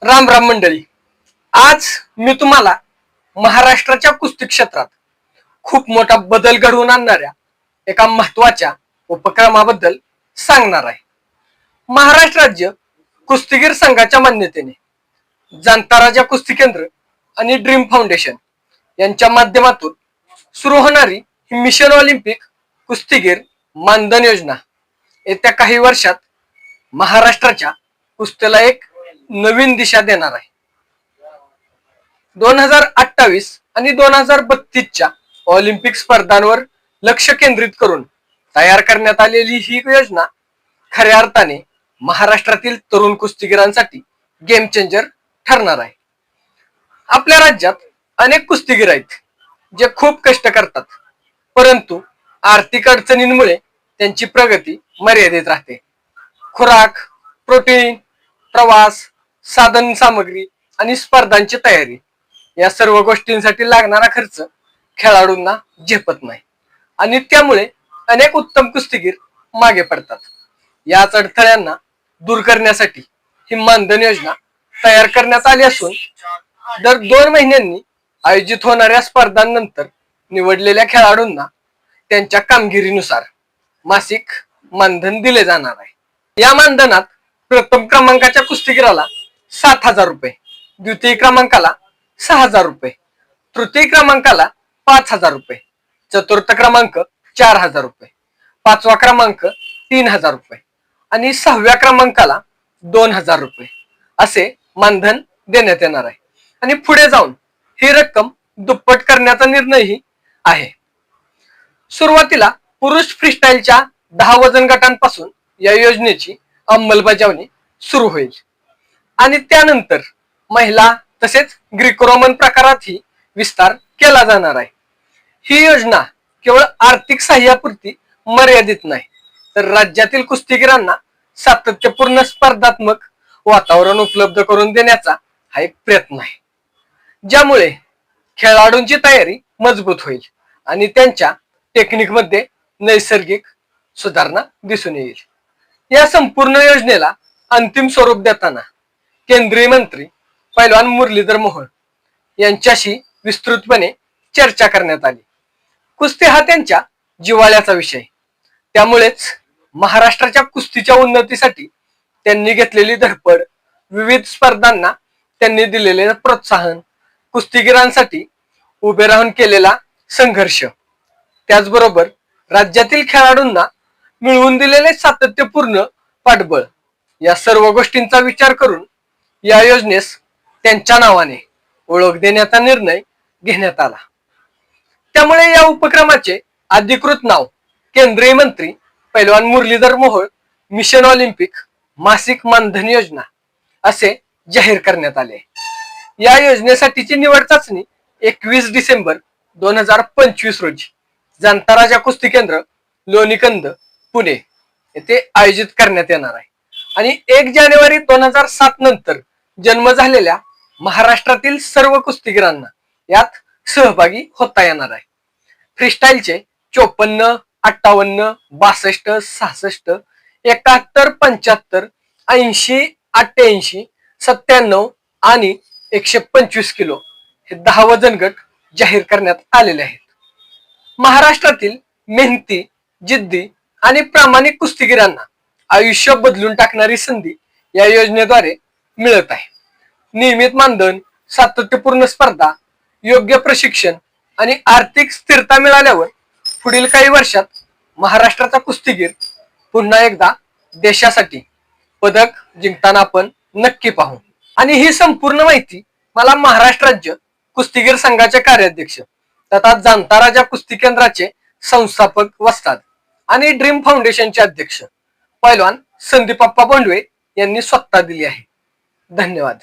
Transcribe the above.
राम राम मंडळी. आज मी तुम्हाला महाराष्ट्राच्या कुस्ती क्षेत्रात खूप मोठा बदल घडवून आणणाऱ्या एका महत्वाच्या उपक्रमाबद्दल सांगणार आहे. महाराष्ट्र राज्य कुस्तीगीर संघाच्या मान्यतेने जाणता राजा कुस्ती केंद्र आणि ड्रीम फाउंडेशन यांच्या माध्यमातून सुरू होणारी ही मिशन ऑलिम्पिक कुस्तीगीर मानधन योजना येत्या काही वर्षात महाराष्ट्राच्या कुस्तीला एक नवीन दिशा देणार आहे. 2028 आणि 2032च्या ऑलिम्पिक स्पर्धांवर लक्ष केंद्रित करून तयार करण्यात आलेली ही योजना खऱ्या अर्थाने महाराष्ट्रातील तरुण कुस्तीगीरांसाठी गेम चेंजर ठरणार आहे. आपल्या राज्यात अनेक कुस्तीगीर आहेत जे खूप कष्ट करतात, परंतु आर्थिक अडचणींमुळे त्यांची प्रगती मर्यादित राहते. खुराक, प्रोटीन, प्रवास, साधन सामग्री आणि स्पर्धांची तयारी या सर्व गोष्टींसाठी लागणारा खर्च खेळाडूंना झेपत नाही आणि त्यामुळे अनेक उत्तम कुस्तीगीर मागे पडतात. याच अडथळ्यांना दूर करण्यासाठी ही मानधन योजना तयार करण्यात आली असून दर 2 महिन्यांनी आयोजित होणाऱ्या स्पर्धांनंतर निवडलेल्या खेळाडूंना त्यांच्या कामगिरीनुसार मासिक मानधन दिले जाणार आहे. या मानधनात प्रथम क्रमांकाच्या कुस्तीगीराला 7,000 रुपये, द्वितीय क्रमांकाला 6,000 रुपये, तृतीय क्रमांकाला 5,000 रुपये, चतुर्थ क्रमांक 4,000 रुपये, 5वा क्रमांक 3,000 रुपये आणि 6व्या क्रमांकाला 2,000 रुपये असे मानधन देण्यात येणार आहे. आणि पुढे जाऊन ही रक्कम दुप्पट करण्याचा निर्णयही आहे. सुरुवातीला पुरुष फ्रीस्टाईलच्या 10 वजन गटांपासून या योजनेची अंमलबजावणी सुरू होईल आणि त्यानंतर महिला तसेच ग्रीको रोमन प्रकारातही विस्तार केला जाणार आहे. ही योजना केवळ आर्थिक सहाय्यापुरती मर्यादित नाही, तर राज्यातील कुस्तीगीरांना सातत्यपूर्ण स्पर्धात्मक वातावरण उपलब्ध करून देण्याचा हा एक प्रयत्न आहे, ज्यामुळे खेळाडूंची तयारी मजबूत होईल आणि त्यांच्या टेक्निकमध्ये नैसर्गिक सुधारणा दिसून येईल. या संपूर्ण योजनेला अंतिम स्वरूप देताना केंद्रीय मंत्री पैलवान मुरलीधर मोहोळ यांच्याशी विस्तृतपणे चर्चा करण्यात आली. कुस्ती हा त्यांच्या जिव्हाळ्याचा विषय, त्यामुळेच महाराष्ट्राच्या कुस्तीच्या उन्नतीसाठी त्यांनी घेतलेली धडपड, विविध स्पर्धांना त्यांनी दिलेले प्रोत्साहन, कुस्तीगीरांसाठी उभे राहून केलेला संघर्ष, त्याचबरोबर राज्यातील खेळाडूंना मिळवून दिलेले सातत्यपूर्ण पाठबळ या सर्व गोष्टींचा विचार करून या योजनेस त्यांच्या नावाने ओळख देण्याचा निर्णय घेण्यात आला. त्यामुळे या उपक्रमाचे अधिकृत नाव केंद्रीय मंत्री पैलवान मुरलीधर मोहोळ मिशन ऑलिम्पिक मासिक मानधन योजना असे जाहीर करण्यात आले. या योजनेसाठीची निवड चाचणी 21 डिसेंबर 2025 रोजी जाणता राजा कुस्ती केंद्र, लोणीकंद, पुणे येथे आयोजित करण्यात येणार आहे आणि 1 जानेवारी 2007 नंतर जन्म झालेल्या महाराष्ट्रातील सर्व कुस्तीगीरांना यात सहभागी होता येणार आहे. फ्रीस्टाईलचे 54, 58, 62, 66, 71, 75, 80, 88, 97 आणि 125 किलो हे 10 वजन गट जाहीर करण्यात आलेले आहेत. महाराष्ट्रातील मेहनती, जिद्दी आणि प्रामाणिक कुस्तीगीरांना आयुष्य बदलून टाकणारी संधी या योजनेद्वारे मिळत आहे. नियमित मानधन, सातत्यपूर्ण स्पर्धा, योग्य प्रशिक्षण आणि आर्थिक स्थिरता मिळाल्यावर पुढील काही वर्षात महाराष्ट्राचा कुस्तीगीर पुन्हा एकदा देशासाठी पदक जिंकताना आपण नक्की पाहू. आणि ही संपूर्ण माहिती मला महाराष्ट्र राज्य कुस्तीगीर संघाचे कार्याध्यक्ष तथा जाणता राजा कुस्ती केंद्राचे संस्थापक वस्ताद आणि ड्रीम फाउंडेशनचे अध्यक्ष पैलवान संदीप अप्पा बोंडवे यांनी स्वतः दिली आहे. धन्यवाद.